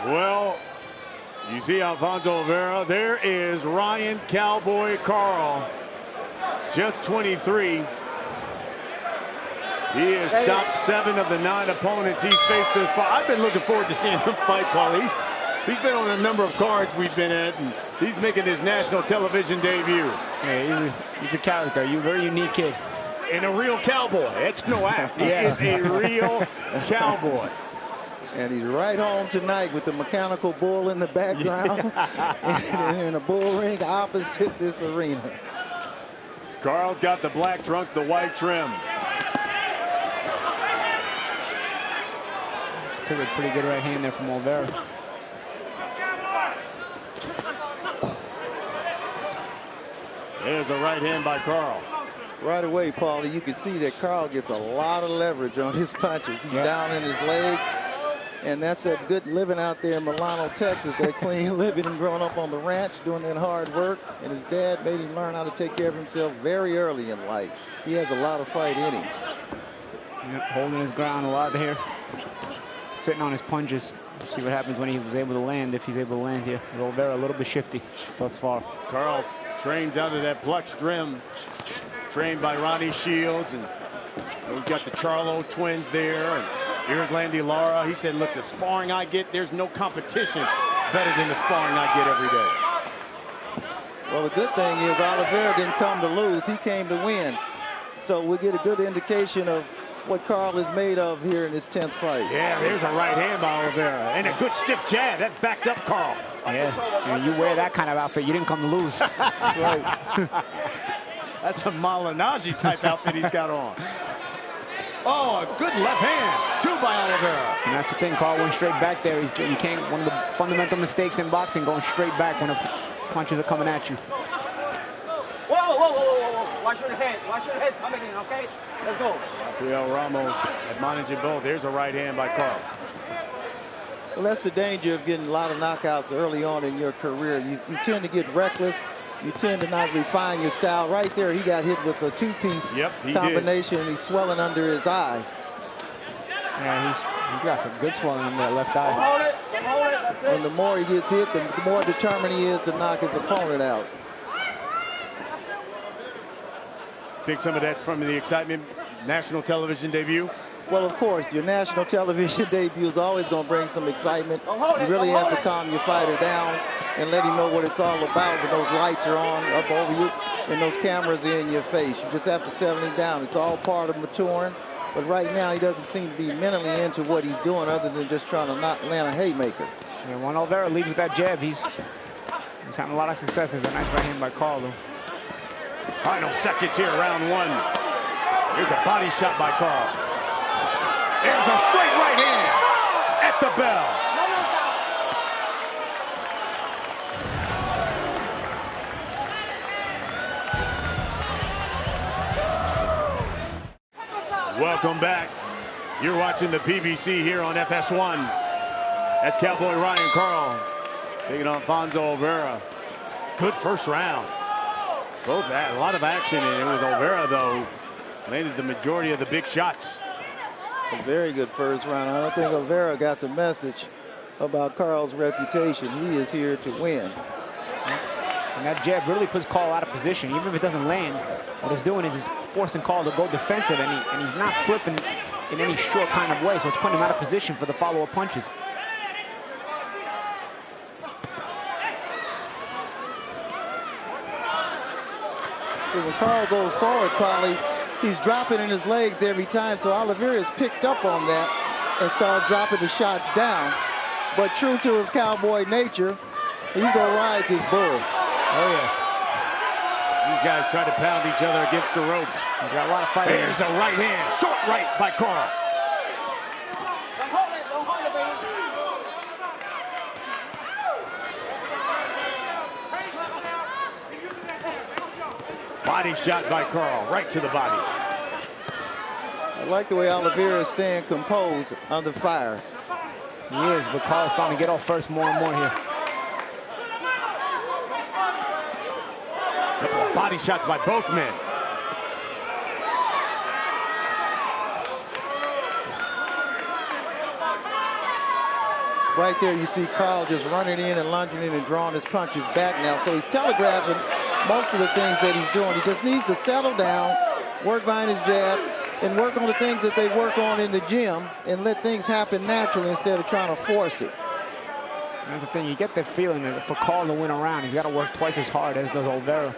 Well, you see Alfonso Olvera. There is Ryan Cowboy Karl, just 23. He has stopped 7 of the 9 opponents he's faced thus far. I've been looking forward to seeing him fight, Paul. He's been on a number of cards we've been at, and he's making his national television debut. Yeah, he's a character. You're a very unique kid. And a real cowboy. It's no act. He is a real cowboy. And he's right home tonight with the mechanical bull in the background and a bull ring opposite this arena. Karl's got the black trunks, the white trim. Took a pretty good right hand there from Olvera. There's a right hand by Karl. Right away, Paulie, you can see that Karl gets a lot of leverage on his punches. He's down in his legs. And that's that good living out there in Milano, Texas, that clean living and growing up on the ranch, doing that hard work. And his dad made him learn how to take care of himself very early in life. He has a lot of fight in him. Yep, holding his ground a lot here. Sitting on his punches. We'll see what happens when he was able to land, if he's able to land here. Olvera a little bit shifty thus far. Karl trains out of that Plux trim, trained by Ronnie Shields. And we've got the Charlo twins there. And here's Landy Lara. He said, look, the sparring I get, there's no competition better than the sparring I get every day. Well, the good thing is Olvera didn't come to lose. He came to win. So we get a good indication of what Karl is made of here in his 10th fight. Yeah, there's a right hand by Olvera. And a good stiff jab. That backed up Karl. Yeah, you wear that kind of outfit, you didn't come to lose. That's right. That's a Malinaji type outfit he's got on. Oh, a good left hand. 2 by Olvera. And that's the thing, Karl went straight back there. You can't, one of the fundamental mistakes in boxing, going straight back when the punches are coming at you. Whoa, whoa, whoa, whoa, whoa. Watch your head. Watch your head coming in, okay? Let's go. Rafael Ramos admonishing both. There's a right hand by Karl. Well, that's the danger of getting a lot of knockouts early on in your career. You tend to get reckless. You tend to not refine your style. Right there, he got hit with a 2-piece combination, and he's swelling under his eye. Yeah, he's got some good swelling under that left eye. Hold it, that's it. And the more he gets hit, the more determined he is to knock his opponent out. Think some of that's from the excitement, national television debut? Well, of course, your national television debut is always going to bring some excitement. You really have to calm your fighter down and let him know what it's all about when those lights are on up over you and those cameras are in your face. You just have to settle him down. It's all part of maturing. But right now, he doesn't seem to be mentally into what he's doing other than just trying to land a haymaker. Yeah, when Olvera leads with that jab, he's having a lot of successes. A nice right hand by Karl, though. Final seconds here, round 1. Here's a body shot by Karl. There's a straight right hand at the bell. Welcome back. You're watching the PBC here on FS1. That's Cowboy Ryan Karl taking on Alfonso Olvera. Good first round. Both a lot of action, and it was Olvera, though, landed the majority of the big shots. A very good first round. I don't think Olvera got the message about Karl's reputation. He is here to win. And that jab really puts Karl out of position. Even if it doesn't land, what it's doing is it's forcing Karl to go defensive, and he's not slipping in any short kind of way, so it's putting him out of position for the follow-up punches. So when Karl goes forward, Paulie, he's dropping in his legs every time, so Olvera has picked up on that and started dropping the shots down. But true to his cowboy nature, he's going to ride this bull. Oh, yeah. These guys try to pound each other against the ropes. He's got a lot of fighting. There's a right hand, short right by Karl. Don't hold it, baby. Body shot by Karl, right to the body. I like the way Olvera is staying composed under fire. He is, but Karl's starting to get off first more and more here. Couple of body shots by both men. Right there, you see Karl just running in and lunging in and drawing his punches back now. So he's telegraphing most of the things that he's doing. He just needs to settle down, work behind his jab, and work on the things that they work on in the gym and let things happen naturally instead of trying to force it. That's the thing. You get that feeling that for Karl to win a round, he's got to work twice as hard as does Olvera.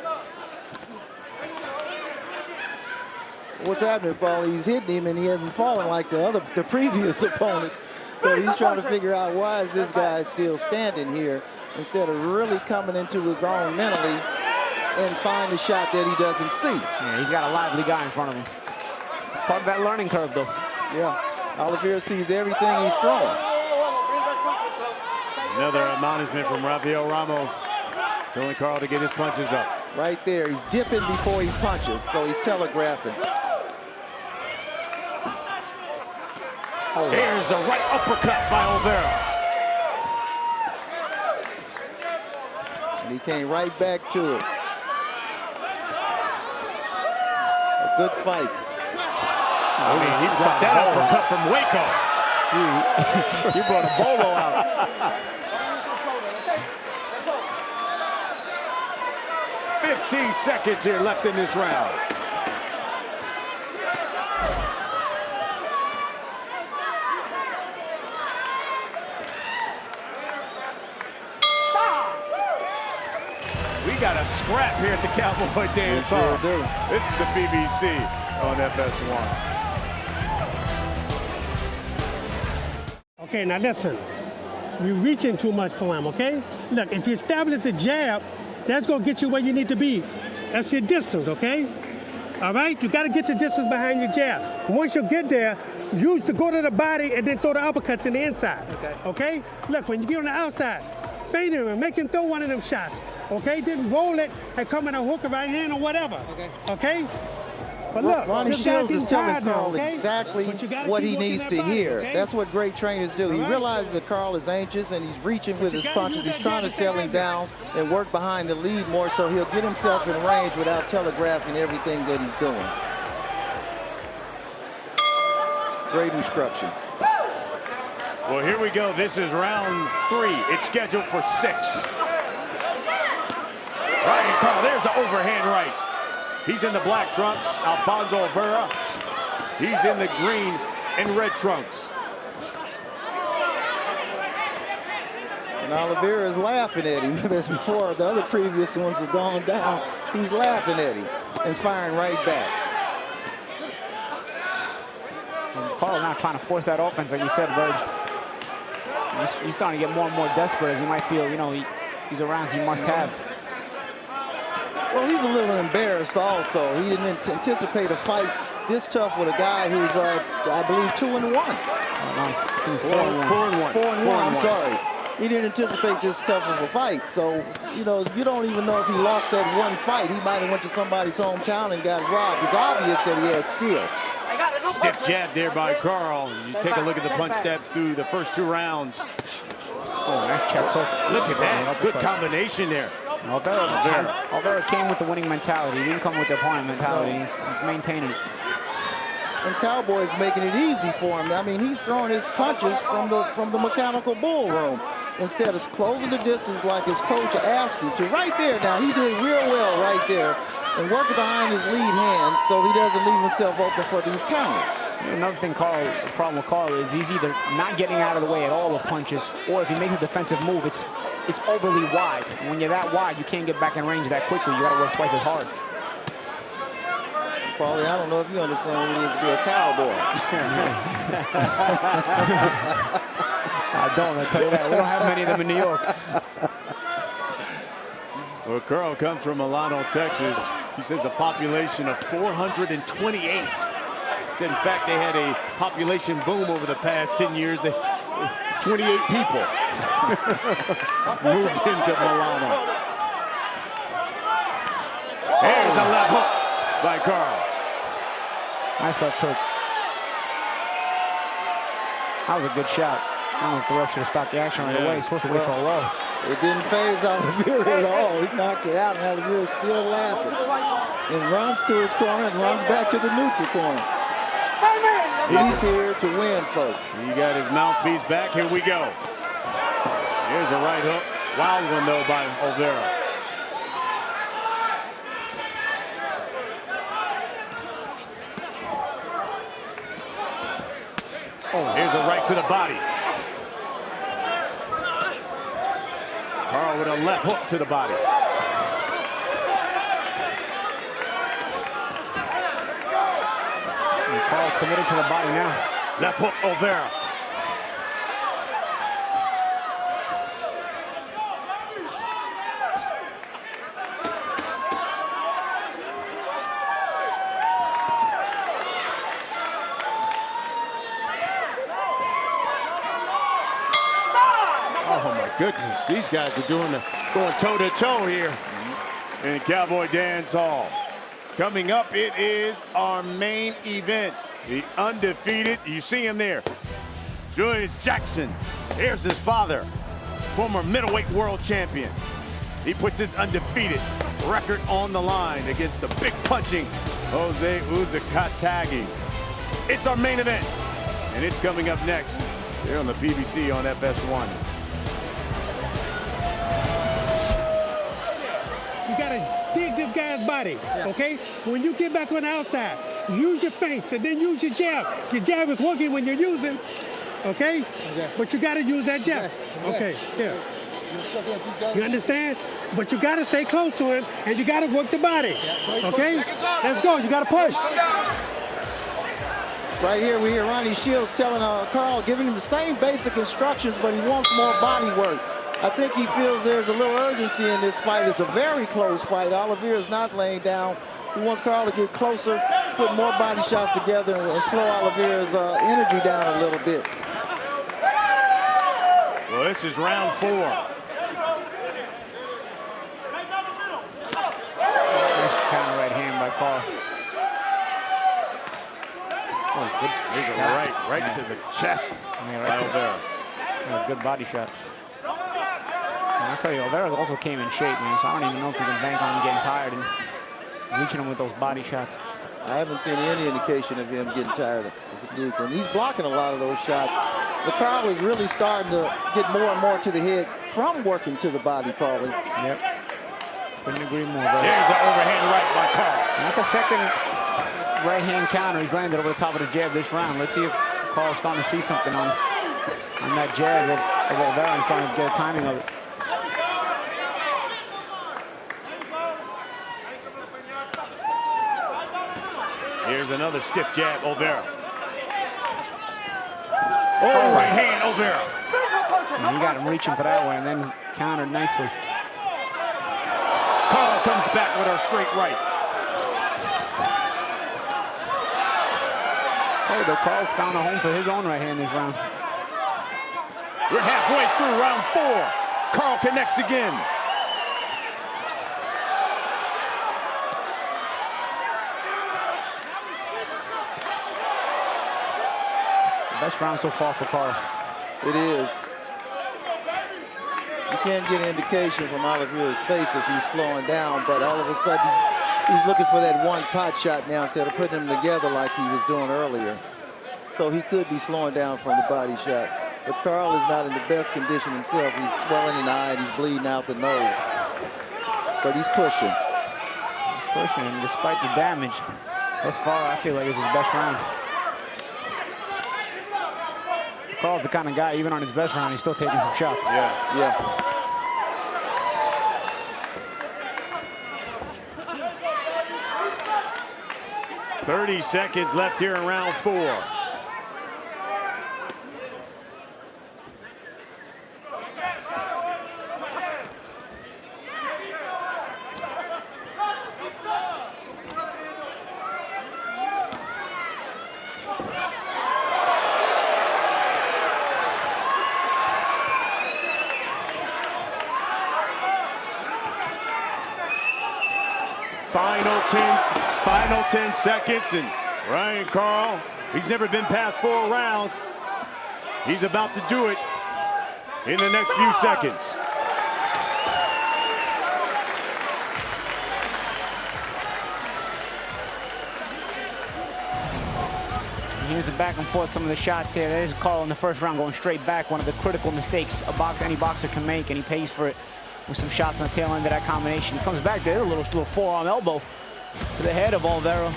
What's happening, Paul? He's hitting him and he hasn't fallen like the previous opponents. So he's trying to figure out why is this guy still standing here instead of really coming into his own mentally and find the shot that he doesn't see. Yeah, he's got a lively guy in front of him. Part of that learning curve, though. Yeah, Olvera sees everything he's throwing. Another admonishment from Rafael Ramos, telling Karl to get his punches up. Right there, he's dipping before he punches, so he's telegraphing. Oh. There's a right uppercut by Olvera. And he came right back to it. A good fight. I mean, he brought that uppercut from Waco. He brought a bolo out. 15 seconds here left in this round. We got a scrap here at the Cowboy Dance Hall. This is the PBC on FS1. Okay, now listen. You're reaching too much for him, okay? Look, if you establish the jab, that's going to get you where you need to be. That's your distance, okay? All right? You got to get your distance behind your jab. Once you get there, use to go to the body and then throw the uppercuts in the inside. Okay? Look, when you get on the outside, feint him and make him throw one of them shots. Okay? Then roll it and come in a hook or right hand or whatever. Okay? But look, Ronnie Shields is telling Karl exactly what he needs to hear. That's what great trainers do. He realizes that Karl is anxious and he's reaching with his punches. He's trying to settle him down and work behind the lead more so he'll get himself in range without telegraphing everything that he's doing. Great instructions. Well, here we go. This is round 3. It's scheduled for 6. Ryan Karl, there's an overhand right. He's in the black trunks, Alfonso Olvera. He's in the green and red trunks. And Olvera is laughing at him. As before, the other previous ones have gone down. He's laughing at him and firing right back. And Karl not trying to force that offense, like you said, Verge. He's starting to get more and more desperate as he might feel, you know, these are rounds he must have. Well, he's a little embarrassed also. He didn't anticipate a fight this tough with a guy who's, I believe, 2-1. 4-1, I'm sorry. He didn't anticipate this tough of a fight. So, you know, you don't even know if he lost that one fight. He might have went to somebody's hometown and got robbed. It's obvious that he has skill. Stiff jab there by Karl. You take a look at the punch steps through the first 2 rounds. Oh, nice check hook. Look at that. Good combination there. Olvera came with the winning mentality. He didn't come with the opponent mentality. He's maintaining it. And Cowboy's making it easy for him. I mean, he's throwing his punches from the mechanical bull room instead of closing the distance like his coach asked him to. Right there now, he did real well right there and working behind his lead hand so he doesn't leave himself open for these counters. Another thing, the problem with Karl is he's either not getting out of the way at all of punches, or if he makes a defensive move, it's overly wide. And when you're that wide, you can't get back in range that quickly. You got to work twice as hard. Paulie, I don't know if you understand what it is to be a cowboy. I don't, I'll tell you that. We don't have many of them in New York. Well, Karl comes from Milano, Texas. He says a population of 428. He said, in fact, they had a population boom over the past 10 years. 28 people moved into Milano. There's a left hook by Karl. Nice left hook. That was a good shot. I don't know if the ref should have stopped the action right away. He's supposed to wait for a low. It didn't phase Olvera at all. He knocked it out, and Olvera's still laughing. And runs to his corner and runs back to the neutral corner. He's here to win, folks. He got his mouthpiece back. Here we go. Here's a right hook. Wild one, though, by Olvera. Oh, here's a right to the body. Karl with a left hook to the body. And Karl committed to the body now. Left hook, Olvera. Oh my goodness, these guys are going toe-to-toe here in Cowboy Dance Hall. Coming up, it is our main event, the undefeated. You see him there, Julius Jackson. Here's his father, former middleweight world champion. He puts his undefeated record on the line against the big punching Jose Uzcategui. It's our main event, and it's coming up next here on the PBC on FS1. You gotta dig this guy's body, okay? When you get back on the outside, use your feints and then use your jab. Your jab is working when you're using, okay? But you gotta use that jab. Okay, yeah. You understand? But you gotta stay close to him and you gotta work the body, okay? Let's go, you gotta push. Right here, we hear Ronnie Shields telling Karl, giving him the same basic instructions, but he wants more body work. I think he feels there's a little urgency in this fight. It's a very close fight. Olvera's not laying down. He wants Karl to get closer, put more body shots together, and slow Olvera's energy down a little bit. Well, this is round 4. Nice counter right hand by Karl. Oh, good. There's a right to the chest by Olvera. Yeah, good body shots. And I'll tell you, Olvera also came in shape, man, so I don't even know if you can bank on him getting tired and reaching him with those body shots. I haven't seen any indication of him getting tired of fatigue, and he's blocking a lot of those shots. But Karl is really starting to get more and more to the head from working to the body, Paulie. Yep. Couldn't agree more, brother. There's an overhand right by Karl. And that's a second right-hand counter he's landed over the top of the jab this round. Let's see if Karl's starting to see something on that jab of Olvera and starting to get a timing of it. Here's another stiff jab, Olvera. Oh, right hand, Olvera. And he got him reaching for that one and then countered nicely. Karl comes back with a straight right. Hey, though, Karl's found a home for his own right hand this round. We're halfway through round 4. Karl connects again. Best round so far for Karl. It is. You can't get an indication from Olvera's face if he's slowing down, but all of a sudden he's looking for that one pot shot now instead of putting them together like he was doing earlier. So he could be slowing down from the body shots. But Karl is not in the best condition himself. He's swelling in the eye and he's bleeding out the nose. But he's pushing. Pushing, and despite the damage, thus far I feel like it's his best round. Karl's the kind of guy, even on his best round, he's still taking some shots. Yeah. 30 seconds left here in round 4. Final 10 seconds, and Ryan Karl, he's never been past 4 rounds. He's about to do it in the next few seconds. Here's the back and forth, some of the shots here. There's Karl in the first round going straight back, one of the critical mistakes any boxer can make, and he pays for it with some shots on the tail end of that combination. He comes back there, a little forearm elbow to the head of Olvera.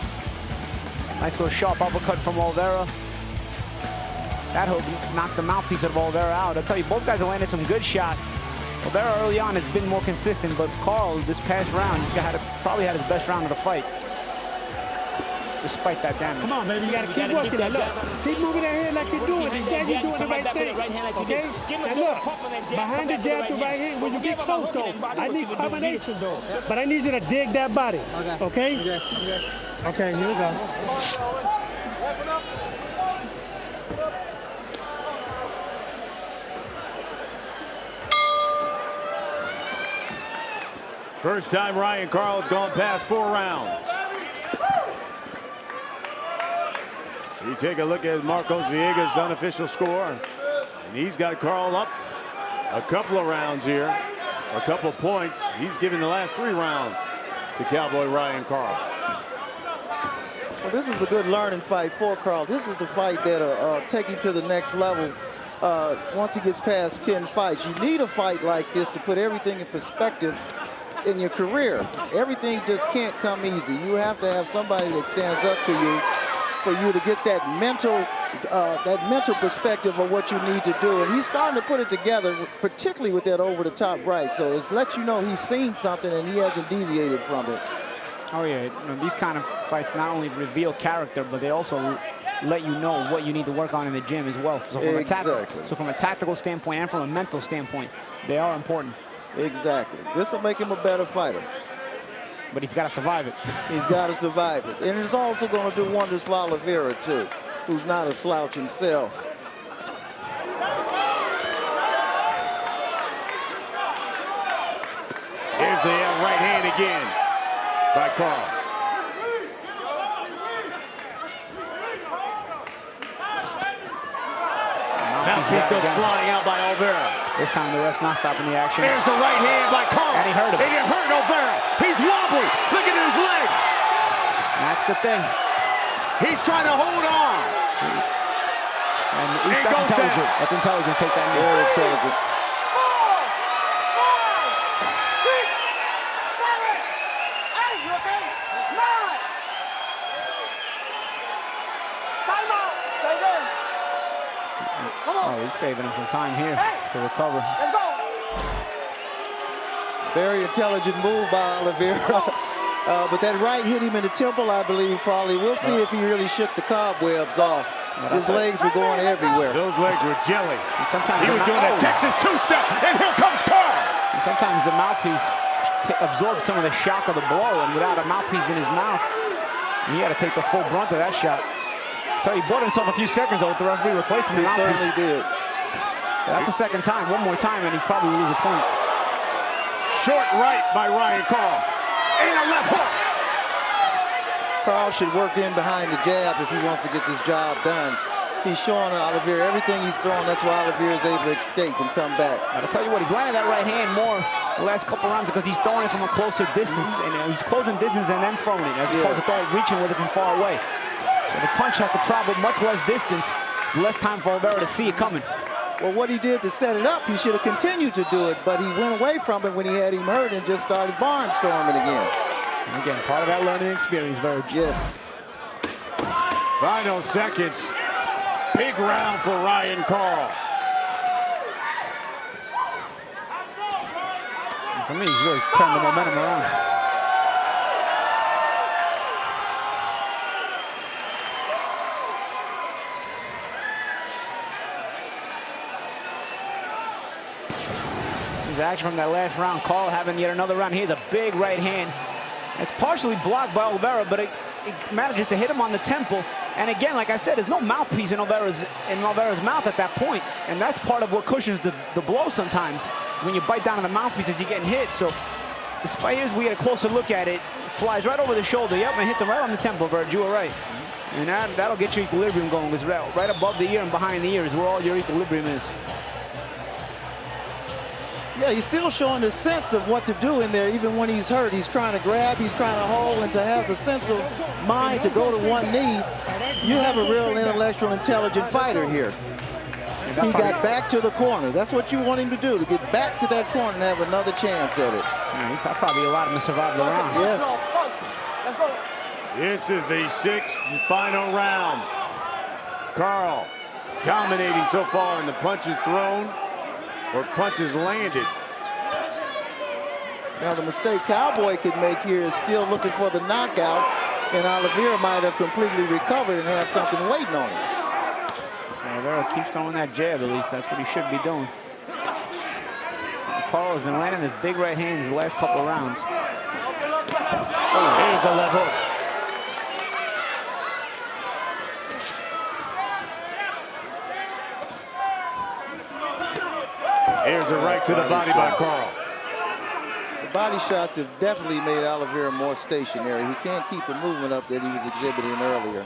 Nice little sharp uppercut from Olvera. That hook knocked the mouthpiece of Olvera out. I'll tell you, both guys have landed some good shots. Olvera early on has been more consistent, but Karl, this past round, probably had his best round of the fight, despite that damage. Come on, baby, you gotta keep working it. Look, keep moving that head like you're doing. You're doing the right thing, okay? And look, behind the jab to right hand, when you get close, though, I need combination, though. But I need you to dig that body, okay? Okay, here we go. First time Ryan Karl has gone past 4 rounds. We take a look at Marcos Villegas' unofficial score, and he's got Karl up a couple of rounds here, a couple of points. He's given the last 3 rounds to Cowboy Ryan Karl. Well, this is a good learning fight for Karl. This is the fight that'll take him to the next level once he gets past 10 fights. You need a fight like this to put everything in perspective in your career. Everything just can't come easy. You have to have somebody that stands up to you for you to get that mental perspective of what you need to do. And he's starting to put it together, particularly with that over-the-top right. So it lets you know he's seen something and he hasn't deviated from it. Oh yeah, you know, these kind of fights not only reveal character, but they also let you know what you need to work on in the gym as well. So from a tactical standpoint and from a mental standpoint, they are important. Exactly. This will make him a better fighter. But he's got to survive it. He's got to survive it. And it's also going to do wonders for Olvera, too, who's not a slouch himself. Here's the right hand again by Karl. Mouthpiece goes flying out by Olvera. This time the ref's not stopping the action. There's the right hand by Karl. And he hurt him. And he hurt Olvera. He's wobbly. Look at his legs. That's the thing. He's trying to hold on. And he's intelligent. Down. That's intelligent. Take that. Very intelligent. 4, 5, 6, 7, 8. You okay? 9. Time out. Stay there. Come on. Oh, he's saving him some time here to recover. Let's go. Very intelligent move by Olvera. But that right hit him in the temple, I believe, probably. We'll see if he really shook the cobwebs off. His legs were going everywhere. Those legs were jelly. And sometimes he was doing that Texas two-step, and here comes Karl. And sometimes the mouthpiece absorbs some of the shock of the blow, and without a mouthpiece in his mouth, he had to take the full brunt of that shot. So he bought himself a few seconds though with the referee replacing the mouthpiece. He certainly did. That's the second time. One more time, and he probably will lose a point. Short right by Ryan Karl. And a left hook. Karl should work in behind the jab if he wants to get this job done. He's showing Olvera everything he's throwing. That's why Olvera is able to escape and come back. I'll tell you what, he's landing that right hand more the last couple rounds because he's throwing it from a closer distance, and he's closing distance and then throwing it, as opposed to reaching with it from far away. So the punch has to travel much less distance. It's less time for Olvera to see it coming. Well, what he did to set it up, he should have continued to do it, but he went away from it when he had him hurt and just started barnstorming again. And again, part of that learning experience, Verge. Yes. Final seconds. Big round for Ryan Karl. And for me, he's really turned the momentum around. Action from that last round. Karl having yet another round. Here's a big right hand. It's partially blocked by Olvera, but it manages to hit him on the temple. And again, like I said, there's no mouthpiece in Olvera's mouth at that point. And that's part of what cushions the blow sometimes. When you bite down on the mouthpiece as you're getting hit. So despite as we get a closer look at it, flies right over the shoulder. Yep, and hits him right on the temple, Verge. You were right. And that'll get your equilibrium going. Because right above the ear and behind the ear is where all your equilibrium is. Yeah, he's still showing the sense of what to do in there, even when he's hurt. He's trying to grab, he's trying to hold, and to have the sense of mind to go to one knee. You have a real intellectual, intelligent fighter here. He got back to the corner. That's what you want him to do, to get back to that corner and have another chance at it. Yeah, he probably allowed him to survive the round. Yes. Let's go. This is the 6th and final round. Karl dominating so far in the punches thrown or punches landed. Now the mistake Cowboy could make here is still looking for the knockout, and Olvera might have completely recovered and have something waiting on him. Olvera keeps throwing that jab, at least that's what he should be doing. Karl has been landing his big right hands the last couple of rounds. Here's a left hook. Here's a right to the body by Karl. The body shots have definitely made Olvera more stationary. He can't keep the movement up that he was exhibiting earlier.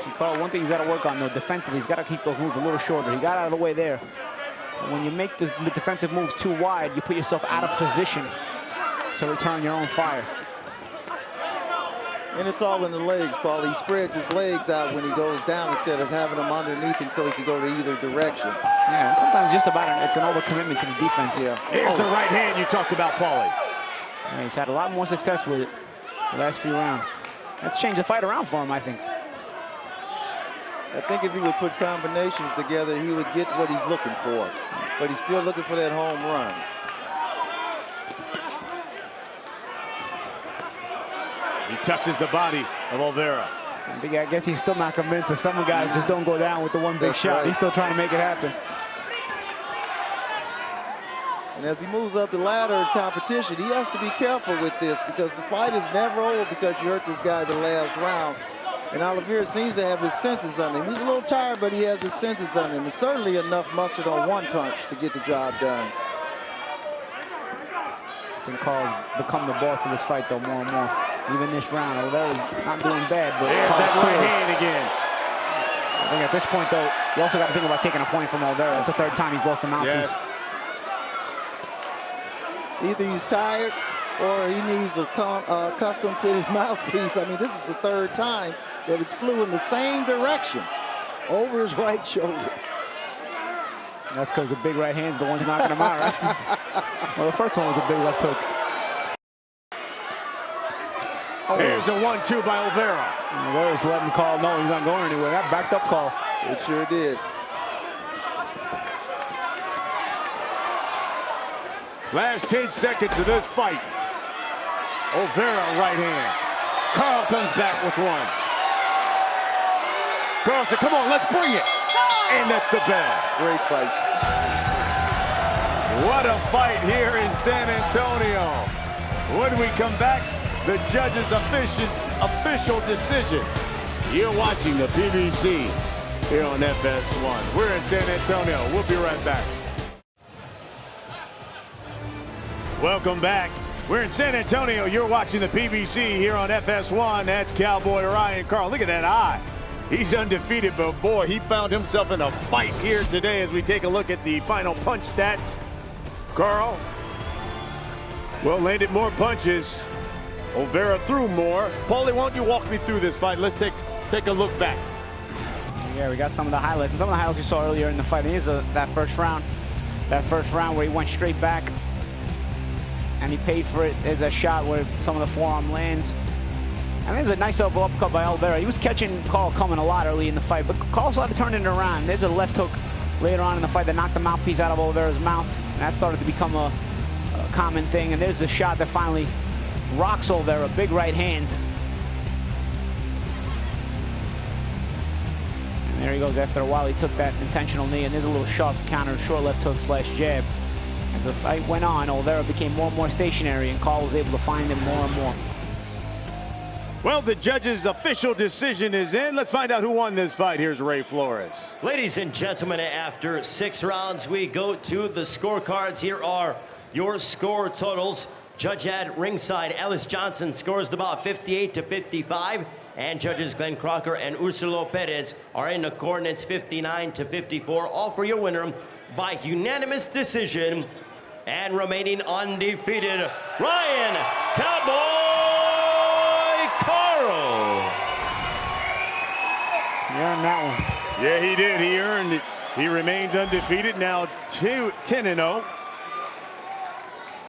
See, Karl, one thing he's got to work on, though, defensively, he's got to keep those moves a little shorter. He got out of the way there. But when you make the defensive moves too wide, you put yourself out of position to return your own fire. And it's all in the legs, Paul. He spreads his legs out when he goes down instead of having them underneath him so he can go to either direction. Yeah, and sometimes just about it's an overcommitment to the defense. Yeah. Here's the right hand you talked about, Paulie. Yeah, he's had a lot more success with it the last few rounds. That's changed the fight around for him, I think. I think if he would put combinations together, he would get what he's looking for. But he's still looking for that home run. He touches the body of Olvera. I guess he's still not convinced that some guys just don't go down with the one big That's shot. right. He's still trying to make it happen. And as he moves up the ladder in competition, he has to be careful with this because the fight is never over because you hurt this guy the last round. And Olvera seems to have his senses on him. He's a little tired, but he has his senses on him. There's certainly enough mustard on one punch to get the job done. I think Karl's become the boss of this fight, though, more and more. Even this round, Olvera's not doing bad, but There's that right hand again. I think at this point, though, you also got to think about taking a point from Olvera. It's the 3rd time he's lost the mouthpiece. Yes. Either he's tired or he needs a custom-fitted mouthpiece. I mean, this is the 3rd time that it's flew in the same direction over his right shoulder. That's because the big right hand's the one's knocking him out, right? Well, the first one was a big left hook. Oh, here's a 1-2 by Olvera. Olvera's letting Karl know he's not going anywhere. That backed up Karl. It sure did. Last 10 seconds of this fight. Olvera right hand. Karl comes back with one. Karl said, come on, let's bring it. And that's the bell. Great fight. What a fight here in San Antonio. When we come back, the judge's official decision. You're watching the PBC here on FS1. We're in San Antonio. We'll be right back. Welcome back. We're in San Antonio. You're watching the PBC here on FS1. That's Cowboy Ryan Karl. Look at that eye. He's undefeated, but boy, he found himself in a fight here today as we take a look at the final punch stats. Karl, well, landed more punches. Olvera threw more. Paulie, why don't you walk me through this fight? Let's take a look back. Yeah, we got some of the highlights. Some of the highlights we saw earlier in the fight. Here's that first round. That first round where he went straight back and he paid for it. There's a shot where some of the forearm lands. And there's a nice elbow uppercut by Olvera. He was catching Karl coming a lot early in the fight, but Karl started turning it around. There's a left hook later on in the fight that knocked the mouthpiece out of Olvera's mouth. And that started to become a common thing. And there's the shot that finally rocks Olvera, big right hand. And there he goes. After a while, he took that intentional knee, and there's a little sharp counter, short left hook / jab. As the fight went on, Olvera became more and more stationary, and Karl was able to find him more and more. Well, the judge's official decision is in. Let's find out who won this fight. Here's Ray Flores. Ladies and gentlemen, after 6 rounds, we go to the scorecards. Here are your score totals. Judge at ringside, Ellis Johnson scores the bout 58-55. And judges Glenn Crocker and Ursulo Perez are in accordance 59-54. All for your winner by unanimous decision and remaining undefeated, Ryan Cowboy Karl. He earned that one. Yeah, he did. He earned it. He remains undefeated, now 10-0.